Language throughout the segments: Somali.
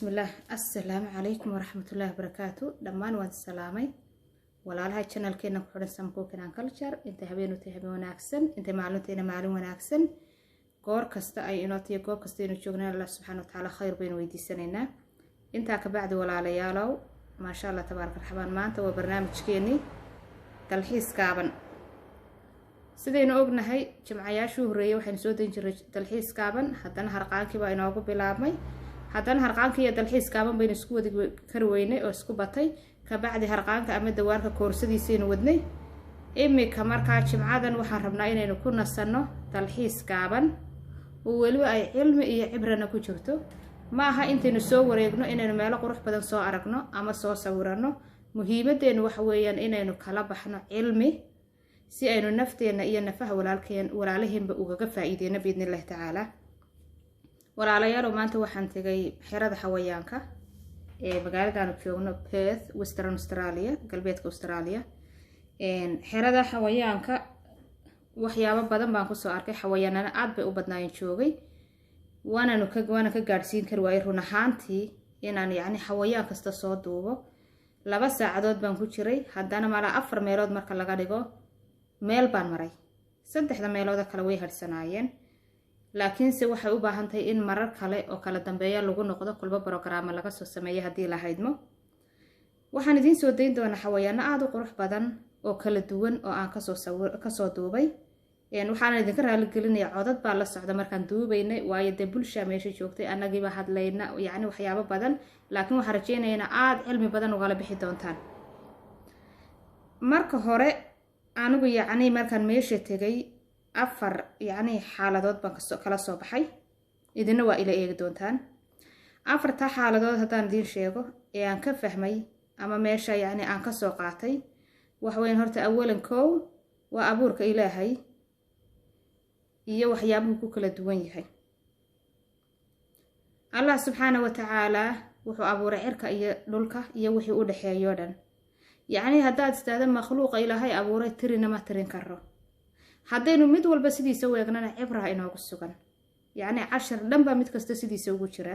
bismillah assalaamu calaykum waraxmatullaahi wabarakaatu dhammaan waan salaamay walaalaha channelkeena ku xiran Sambuukan and Culture inta habeen wanaagsan inta maalinteena maalin wanaagsan goor kasta ay inoo tiyo goob kasta inuu joognaa Allah subhanahu wa ta'ala khayr baynu weydiisanaynaa inta ka bacdi walaalayaalow ma sha Allah tabaaraka raxmaan maanta waa barnaamijkeeni dalxiis kaaban sidaynu ognahay jimcayaashu horeeyay waxaan soo deyn jiray dalxiis kaaban haddana harqaankii baa inoogu bilaabmay haddana harqaankii iyo dalxiis kaaban baynu isku wadi karweynay oo isku batay ka bacdi harqaanka ama dawaarka koorsadiisaynu wadnay imika markaa jimcadan waxaan rabnaa inaynu ku nasanno dalxiis kaaban oo waliba ay cilmi iyo cibrana ku jirto ma aha intaynu soo wareegno inaynu meelo qurux badan soo aragno ama soo sawirano muhiimadeenu waxa weeyaan inaynu kala baxno cilmi si aynu nafteena iyo nafaha walaalaheenba ugaga faa'iideyno biidnillaahi tacaala walaalayaal maanta waxaan tagay xerada xawayaanka ee magaalada joogno Perth Western Australia galbeedka Australia xerada xawayaanka waxyaabo badan baan ku soo arkay xawayaanana aad bay u badnaayeen joogay waana ka gaarsiin kar waay run ahaantii inaan yacni xawayaan kasta soo duubo 2 saacadood baan ku jiray haddana mala 4 meelood marka laga dhigo meel baan maray 3 meelood kale way harsanaayeen laakiin se waxay u baahan tahay in marar kale oo kala dambeeya lagu noqdo kulba program laga soo sameeyo hadii la haydmo waxaan idin soo deyn doonaa xawayaano aad u qurux badan oo kala duwan oo aan ka soo duubay waxaan idinka raali gelinayaa codad baa la socda markaan duubaynay waayo de bulsha meesha joogtay annagiiba hadlayna yacni waxyaabo badan laakiin waxaan rajeynayaa aad cilmi badan ugala bixi doontaan marka hore anigu yacni markaan meesha tegay 4 yacni xaaladood baan kala soo baxay idina waa ila eegi doontaan 4 xaaladood haddaan idin sheego ee aan ka fahmay ama meesha yacni aan ka soo qaatay wax weyn horta awalan koow waa abuurka Ilaahay iyo waxyaabuhu ku kala duwan yahay Allah subhanahu wa ta'ala wuxuu abuuray cirka iyo dhulka iyo wixii u dhaxeeyo dhan yacni haddaad istaada makhluuqa Ilaahay abuuray tirina ma tirin karo haddaynu mid walba sidiisa u eegnana cibraha inoogu sugan yacni 10 dhanba mid kasta sidiisa ugu jira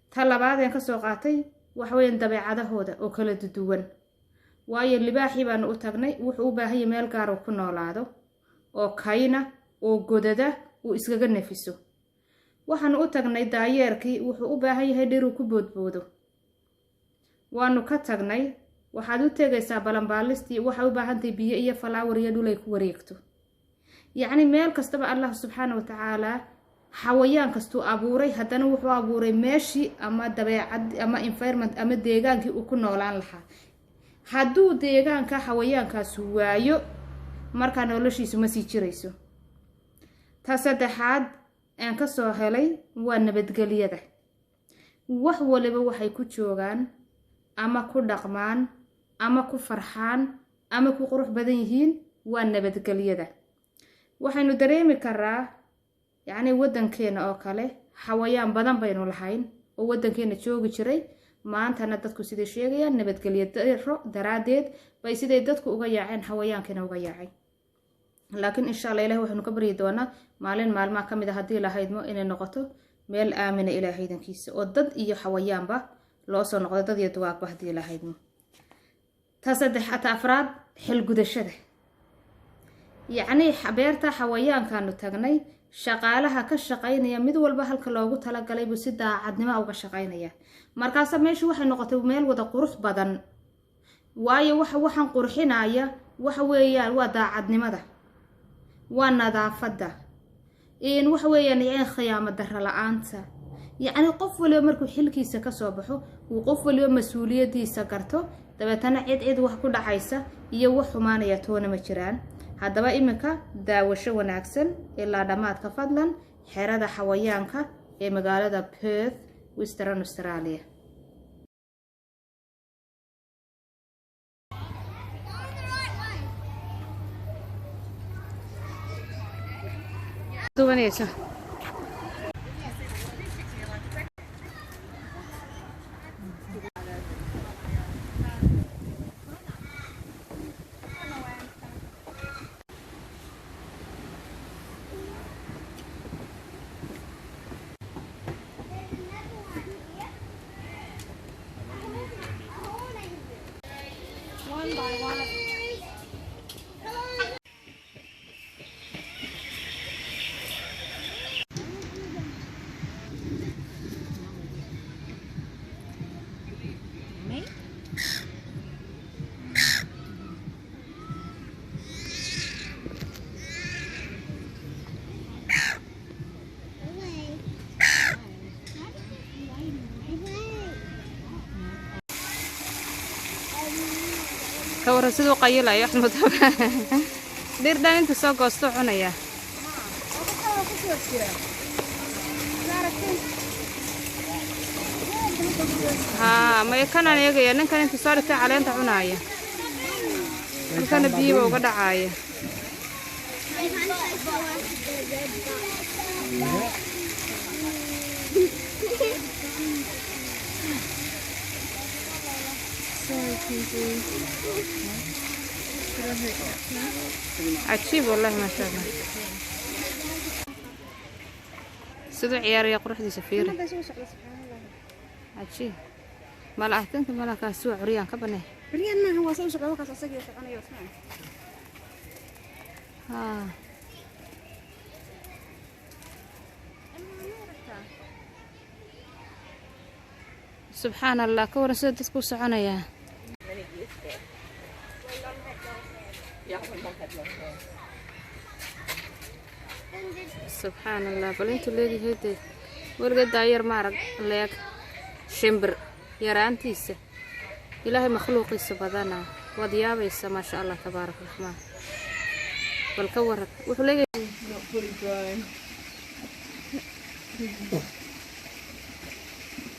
ta labaad ee ka soo qaatay wax weyn dabeecadahooda oo kala duwan waayo libaaxii baan u tagnay wuxuu u baahan yahay meel gaar ah ku noolaado oo kayna oo godada uu iskaga nafiso waxaan u tagnay daayeerkii wuxuu u baahan yahay dhir uu ku boodboodo waanu ka tagnay waxaad u tegaysaa balanbaalistii waxa u baahan tahay biyo iyo flower iyo dhul ay ku wareegto yacni meel kastaba Allah subhanahu wa ta'ala xawayaan kastu abuuray haddana wuxuu abuuray meeshii ama dabeecad ama environment ama deegaankii uu ku noolaan lahaa hadduu deegaanka xawayaankaas waayo marka noloshiisu ma sii jirayso ta saddexaad aan ka soo helay waa nabadgelyada wax waliba waxay ku joogaan ama ku dhaqmaan ama ku farxaan ama ku qurux badan yihiin waa nabadgelyada waxaynu dareemi karaa yacni wadankeena oo kale xawayaan badan baynu lahayn oo wadankeena joogi jiray maantana dadku sidii sheegayaan nabadgelyo daraadeed bay siday dadku uga yaaceen xawayaankina uga yaacay laakiin insha Allah Ilaahay waxaanu ka bari doonaa maalin maalmaha kamid ah hadii la haydmo inay noqoto meel aamina Ilaahaydankiisa oo dad iyo xawayaanba loo soo noqdo dad iyo duwaaqba hadii la haydmo ta saddexaad afraad xil gudashada yacni beerta xawayaankaanu tagnay shaqaalaha ka shaqaynaya mid walba halka loogu tala galay buu si daacadnimo uga shaqaynaya markaas meeshu waxay noqotay meel wada qurux badan waayo waxaan qurxinaya waxa weeyaan waa daacadnimada waa nadaafada waxa weeyaan in khiyaamo darro la'aanta yacni qof waliba markuu xilkiisa ka soo baxo uu qof waliba mas'uuliyadiisa garto dabeetana cid wax ku dhacaysa iyo wax xumaanaya toona ma jiraan haddaba imika daawasho wanaagsan ilaa dhamaadka fadlan xerada xawayaanka ee magaalada Perth Western Australia duwanaysa one by one. كورة سيدو قيلة يا أحمد دير دا أنت سوق وسط عنايا ها ما يكون أنا يجي أنا كان أنت صارت على أنت عنايا كان بيجيبه وقد عاية عجيب والله ما شاء الله سيدو عيار يا قروح دي سفيرة عجيب ما لا أهتنك ما لا كاسوع عريان كبنه عريان ما هو سوي شغله كاساسك يسمعنا يسمع ها سبحان الله كورة سيدو تسكو سعنايا سبحان الله بل انتو ليدي هيدي ولقد داير مارق ليك شمبر يرانتيسه إلهي مخلوقي سبدانا وديابيسه ما شاء الله تبارك الرحمن بل كورك وحليقي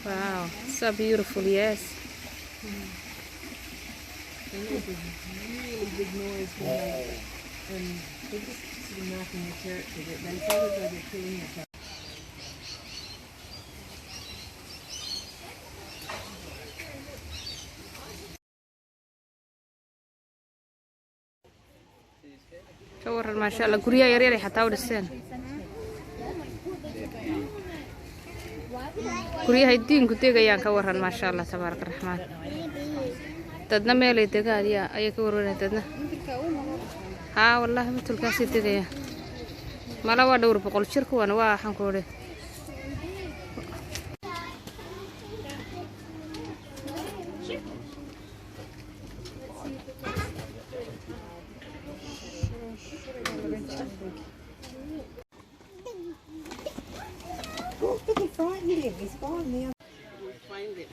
wow so beautiful yes really big noise behind it, and they just sort of knocking the carrot with it. Then it's always like they're killing it. كور ما شاء الله قرية يريري حتى ودسين قرية هيدين كتير يان كورن ما شاء الله تبارك الرحمن تدنا ميلي دقال يا أي كورن تدنا ها والله مثل كاسي دقيا ما لا ودور بقول شركة وأنا واحد كوري He's gone now. We'll find it.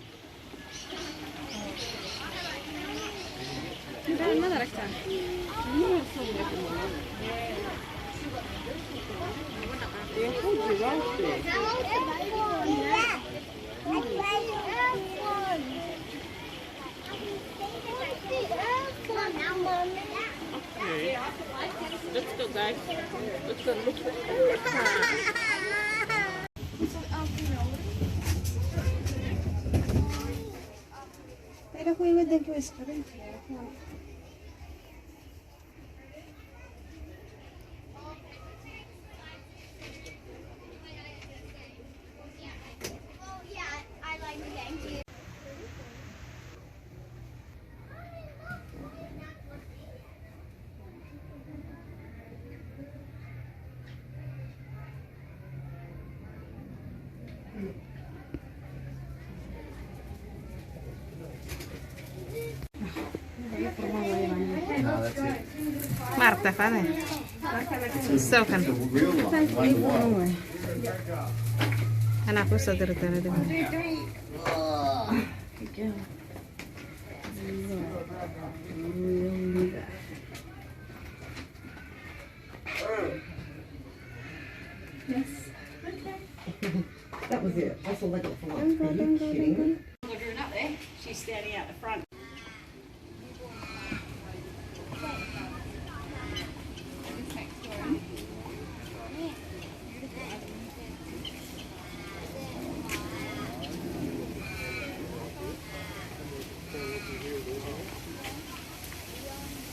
Let's go, guys. Let's go look for Era ko yung din ko iskarin. No, that's it. Marta, fane. Sokan. أنا أقول صدرت أنا دم. That was it. Also like a Go. Are you kidding me? She's standing out the front.